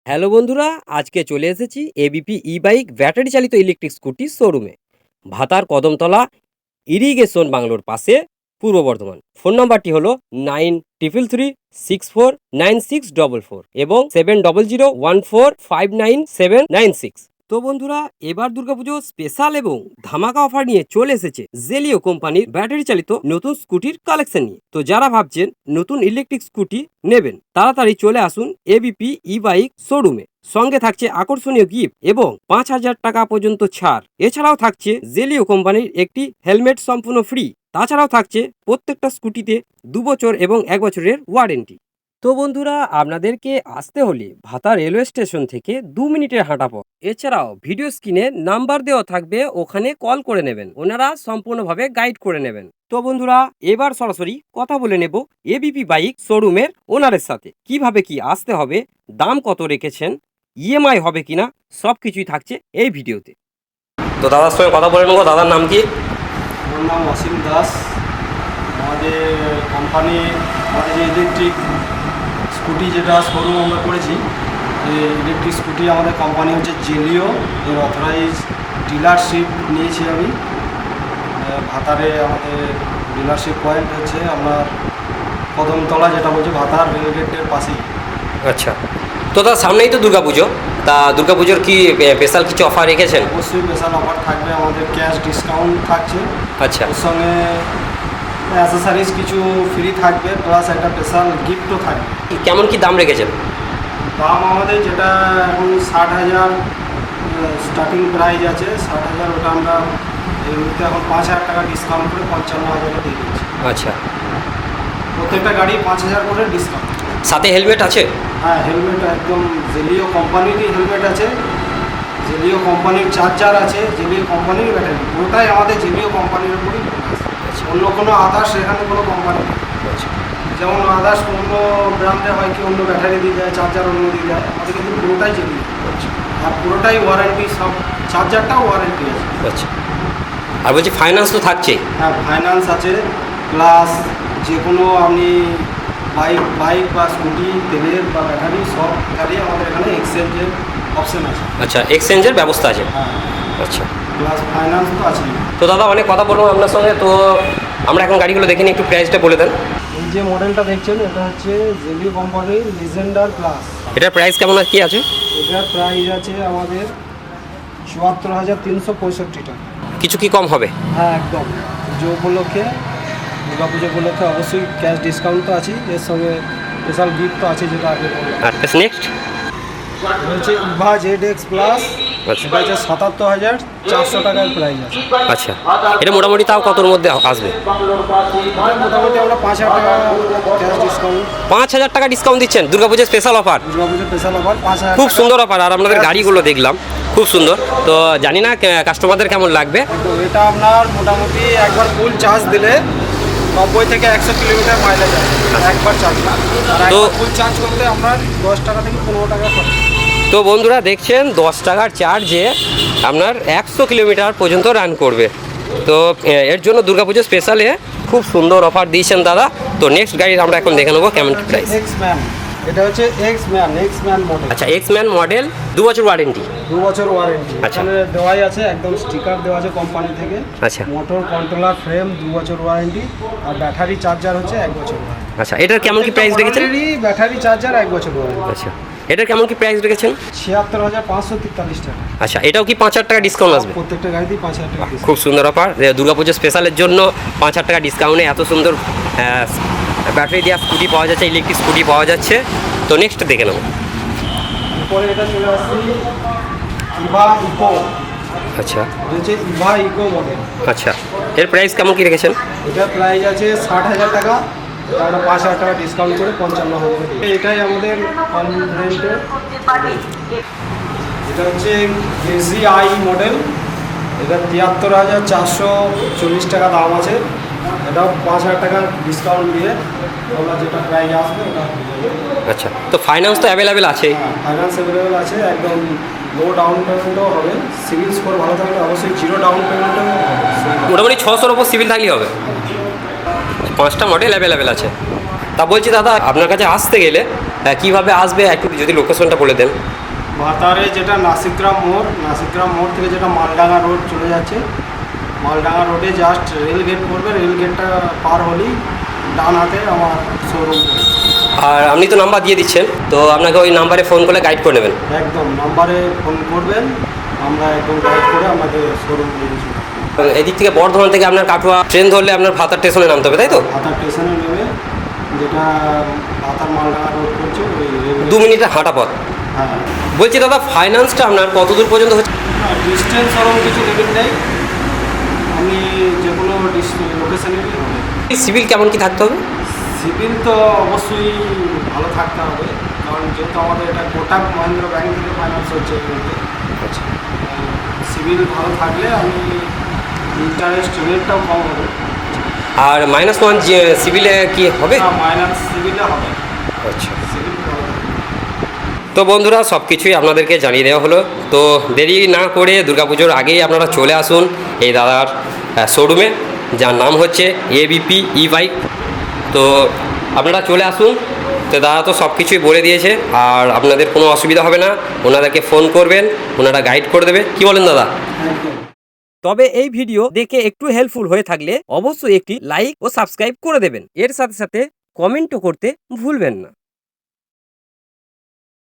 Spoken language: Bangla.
হ্যালো বন্ধুরা, আজকে চলে এসেছি এবিপি ই বাইক ব্যাটারি চালিত ইলেকট্রিক স্কুটি শোরুমে। ভাতার কদমতলা ইরিগেশন বাংলোর পাশে, পূর্ব বর্ধমান। ফোন নাম্বারটি হলো 9333649644 এবং 7001459796। তো বন্ধুরা, এবার দুর্গাপুজো স্পেশাল এবং ধামাকা অফার নিয়ে চলে এসেছে জেলিও কোম্পানির ব্যাটারি চালিত নতুন স্কুটির কালেকশন নিয়ে। তো যারা ভাবছেন নতুন ইলেকট্রিক স্কুটি নেবেন, তাড়াতাড়ি চলে আসুন এবিপি ই বাইক শোরুমে। সঙ্গে থাকছে আকর্ষণীয় গিফট এবং 5,000 টাকা পর্যন্ত ছাড়। এছাড়াও থাকছে জেলিও কোম্পানির একটি হেলমেট সম্পূর্ণ ফ্রি। তাছাড়াও থাকছে প্রত্যেকটা স্কুটিতে 2 বছর এবং 1 বছরের ওয়ারেন্টি। তো বন্ধুরা, আপনাদেরকে আসতে হলে ভাতা রেলওয়ে স্টেশন থেকে 2 মিনিটের হাঁটা পথ। এছাড়াও ভিডিও স্ক্রিনে নাম্বার দেওয়া থাকবে, ওখানে কল করে নেবেন, ওনারা সম্পূর্ণভাবে গাইড করে নেবেন। তো বন্ধুরা, এবার সরাসরি কথা বলে নেব এবিপি বাইক শোরুমের ওনারের সাথে। কিভাবে কি আসতে হবে, দাম কত রেখেছেন, ইএমআই হবে কিনা, সব কিছুই থাকছে এই ভিডিওতে। তো দাদার সঙ্গে কথা বলে নেবো। দাদার নাম কি? আমার নাম অসীম দাস। আমাদের কোম্পানি আমাদের যে ইলেকট্রিক স্কুটি যেটা শোরুম আমরা করেছি, এই ইলেকট্রিক স্কুটি আমাদের কোম্পানি হচ্ছে জেলিও, এর অথরাইজ ডিলারশিপ নিয়েছি আমি। ভাতারে আমাদের ডিলারশিপ পয়েন্ট হচ্ছে আপনার কদমতলা, যেটা বলছে ভাতার রেলগেটের পাশেই। আচ্ছা, তো দাদা সামনেই তো দুর্গাপুজো, তা দুর্গাপুজোর কি স্পেশাল কিছু অফার রেখেছেন? অবশ্যই স্পেশাল অফার থাকবে, আমাদের ক্যাশ ডিসকাউন্ট থাকছে। আচ্ছা, ওর সঙ্গে অ্যাসেসারিজ কিছু ফ্রি থাকবে, প্লাস একটা স্পেশাল গিফটও থাকবে। কেমন কি দাম রেখেছেন? দাম আমাদের যেটা এখন 60,000 স্টার্টিং প্রাইস আছে, 60,000, ওটা আমরা এই মুহূর্তে এখন 5,000 টাকা ডিসকাউন্ট করে 55,000 দিয়ে দিচ্ছি। আচ্ছা, প্রত্যেকটা গাড়ি 5,000 করে ডিসকাউন্ট। সাথে হেলমেট আছে? হ্যাঁ, হেলমেট একদম জেলিও কোম্পানিরই হেলমেট আছে, জেলিও কোম্পানির চার্জার আছে, জেলিও কোম্পানির ব্যাটারি, পুরোটাই আমাদের জেলিও কোম্পানির উপরই। অন্য কোনো আদার্স এখানে কোনো কোম্পানি নেই। যেমন আদার্স অন্য ব্র্যান্ডে হয় কি অন্য ব্যাটারি দিয়ে যায়, চার্জার অন্য দিয়ে যায়, আমাদের কিন্তু পুরোটাই জেলিও। আর পুরোটাই ওয়ারেন্টি, সব চার্জারটাও ওয়ারেন্টি আছে। আচ্ছা, আর বলছি ফাইন্যান্স তো থাকছেই? হ্যাঁ, ফাইন্যান্স আছে, প্লাস যে কোনো আপনি বাইক বা স্কুটি, তেলের বা ব্যাটারি, সব গাড়ি আমাদের এখানে এক্সচেঞ্জের অপশন আছে। আচ্ছা, এক্সচেঞ্জের ব্যবস্থা আছে? হ্যাঁ, আচ্ছা, প্লাস ফাইন্যান্স তো আছে। তো দাদা অনেক কথা বলবো আপনার সঙ্গে, তো আমরা এখন গাড়িগুলো দেখে নিই, একটু প্রাইসটা বলে দেন। এই যে মডেলটা দেখছেন, এটা হচ্ছে জেলিও কোম্পানির লিজেন্ডার প্লাস। এটার প্রাইস কেমন আর কি আছে? এটার প্রাইস আছে আমাদের 74,365 টাকা। কিছু কি কম হবে? হ্যাঁ, একদম। পুজো উপলক্ষে, দুর্গাপুজো উপলক্ষে অবশ্যই ক্যাশ ডিসকাউন্ট তো আছে, এর সঙ্গে স্পেশাল গিফট তো আছে, যেটা আগে বললাম। আর নেক্সট হচ্ছে ইভা ZX প্লাস, আচ্ছা, এটা হচ্ছে 77,400 টাকার প্রাইস আছে। আচ্ছা, এটা মোটামুটি তাও কতর মধ্যে আসবে? মোটামুটি আমরা 5,000 টাকা ক্যাশ ডিসকাউন্ট। 5,000 টাকা ডিসকাউন্ট দিচ্ছেন দুর্গাপুজোর special offer? Durga Puja special offer 5,000। খুব সুন্দর অফার। আর আপনাদের গাড়িগুলো দেখলাম খুব সুন্দর, তো জানি না কাস্টমারদের কেমন লাগবে। এটা আপনার মোটামুটি একবার ফুল চার্জ দিলে 90 থেকে 100 কিলোমিটার মাইলেজ আছে একবার চার্জ। তো ফুল চার্জ করতে আমরা 10 টাকা থেকে 15 টাকা খরচ। তো বন্ধুরা দেখছেন, 10 টাকার চার্জে আপনার 100 কিলোমিটার পর্যন্ত রান করবে। তো এর জন্য দুর্গাপুজো স্পেশালে খুব সুন্দর অফার দিয়েছেন দাদা। তো নেক্সট গাড়ির আমরা এখন দেখে নেবো কেমন প্রাইস। এক্সম্যান, এটা হচ্ছে এক্সম্যান মডেল। আচ্ছা, এক্সম্যান মডেল, 2 বছর ওয়ারেন্টি। 2 বছর ওয়ারেন্টি। আচ্ছা, এখানে দেওয়াই আছে, একদম স্টিকার দেওয়া আছে কোম্পানি থেকে। আচ্ছা, মোটর কন্ট্রোলার ফ্রেম 2 বছর ওয়ারেন্টি, আর ব্যাটারি চার্জার হচ্ছে 1 বছর ওয়ারেন্টি। আচ্ছা, এটার কেমন কি প্রাইস রেখেছেন? ব্যাটারি চার্জার 1 বছর ওয়ারেন্টি। আচ্ছা, এটার কেমন কি প্রাইস রেখেছেন? 76,543 টাকা। আচ্ছা, এটাও কি 5,000 টাকা ডিসকাউন্ট আসবে? প্রত্যেকটা গাড়িতেই 5,000 টাকা। খুব সুন্দর অফার। দুর্গাপুজো স্পেশালের জন্য 5,000 টাকা ডিসকাউন্টে এত সুন্দর ব্যাটারি দেওয়া স্কুটি পাওয়া যাচ্ছে, ইলেকট্রিক স্কুটি পাওয়া যাচ্ছে। তো নেক্সট দেখে নেব। এরপরে এটা চলে আসছি ইভা ইকো। আচ্ছা, এটা হচ্ছে ইভা ইকো মডেল। আচ্ছা, এর প্রাইস কেমন কি রেখেছেন? এটার প্রাইস আছে 60,000 টাকা, আমরা 5,000 টাকা ডিসকাউন্ট করে 55,000। এটাই আমাদের কম রেন্টে। এটা হচ্ছে এসিআই মডেল, এটা 73,440 টাকা দাম আছে। এটাও 5,000 টাকা ডিসকাউন্ট দিয়ে আমরা যেটা প্রাইস আসবে ওটা। আচ্ছা, তো ফাইন্যান্স তো অ্যাভেলেবেল আছে? ফাইন্যান্স অ্যাভেলেবেল আছে, একদম লো ডাউন পেমেন্টও হবে। সিভিল স্কোর ভালো থাকলে অবশ্যই 0 ডাউন পেমেন্টও হবে। মোটামুটি 600-র ওপর সিভিল থাকলেই হবে। 5টা মডেল অ্যাভেলেবেল আছে। তা বলছি দাদা, আপনার কাছে আসতে গেলে কিভাবে আসবে একটু যদি লোকেশনটা বলে দেন। ভাতারে যেটা নাসিকগ্রাম মোড় থেকে যেটা মালডাঙ্গা রোড চলে যাচ্ছে, মালডাঙ্গা রোডে জাস্ট রেল গেট পড়বে, রেল গেটটা পার হলেই ডান হাতে আমার শোরুম। আর আপনি তো নাম্বার দিয়ে দিচ্ছেন, তো আপনাকে ওই নাম্বারে ফোন করে গাইড করে নেবেন। একদম নাম্বারে ফোন করবেন, আমরা একদম গাইড করে আপনাকে শোরুম নিয়ে যাবো। এদিক থেকে বর্ধমান থেকে আপনার কাটোয়া ট্রেন ধরলে আপনার ভাতার স্টেশনে নামতে হবে, তাই তো? ভাতার স্টেশনে নেমে যেটা ভাতার মালডাঙ্গা রোড করছে ওই রেল 2 মিনিটের হাঁটা পথ। হ্যাঁ, বলছি দাদা, ফাইন্যান্সটা আপনার কত দূর পর্যন্ত হচ্ছে? ডিস্টেন্স ওরকম কিছু লিমিট নেই, আপনি যে কোনো লোকেশানেরই হবে। সিভিল কেমন কি থাকতে হবে? সিভিল তো অবশ্যই ভালো থাকতে হবে, কারণ যেহেতু আমাদের এটা কোটাক মহেন্দ্র ব্যাংক থেকে ফাইন্যান্স হচ্ছে, আচ্ছা। সিভিল ভালো থাকলে আমি ইন্টারেস্ট রেটটাও কম হবে। আর -1 যে সিভিলে কি হবে? মাইনাস সিভিলে হবে, আচ্ছা। সিভিল ভালো হবে। তো বন্ধুরা, সব কিছুই আপনাদেরকে জানিয়ে দেওয়া হলো। তো দেরি না করে দুর্গাপুজোর আগেই আপনারা চলে আসুন এই দাদার শোরুমে, যার নাম হচ্ছে ABP E-বাইক। তো আপনারা চলে আসুন। তো দাদা তো সব কিছুই বলে দিয়েছে, আর আপনাদের কোনো অসুবিধা হবে না। ওনাদেরকে ফোন করবেন, ওনারা গাইড করে দেবে। কি বলেন দাদা? একদম। তবে এই ভিডিও দেখে একটু হেল্পফুল হয়ে থাকলে অবশ্যই একটি লাইক ও সাবস্ক্রাইব করে দেবেন। এর সাথে সাথে কমেন্টও করতে ভুলবেন না।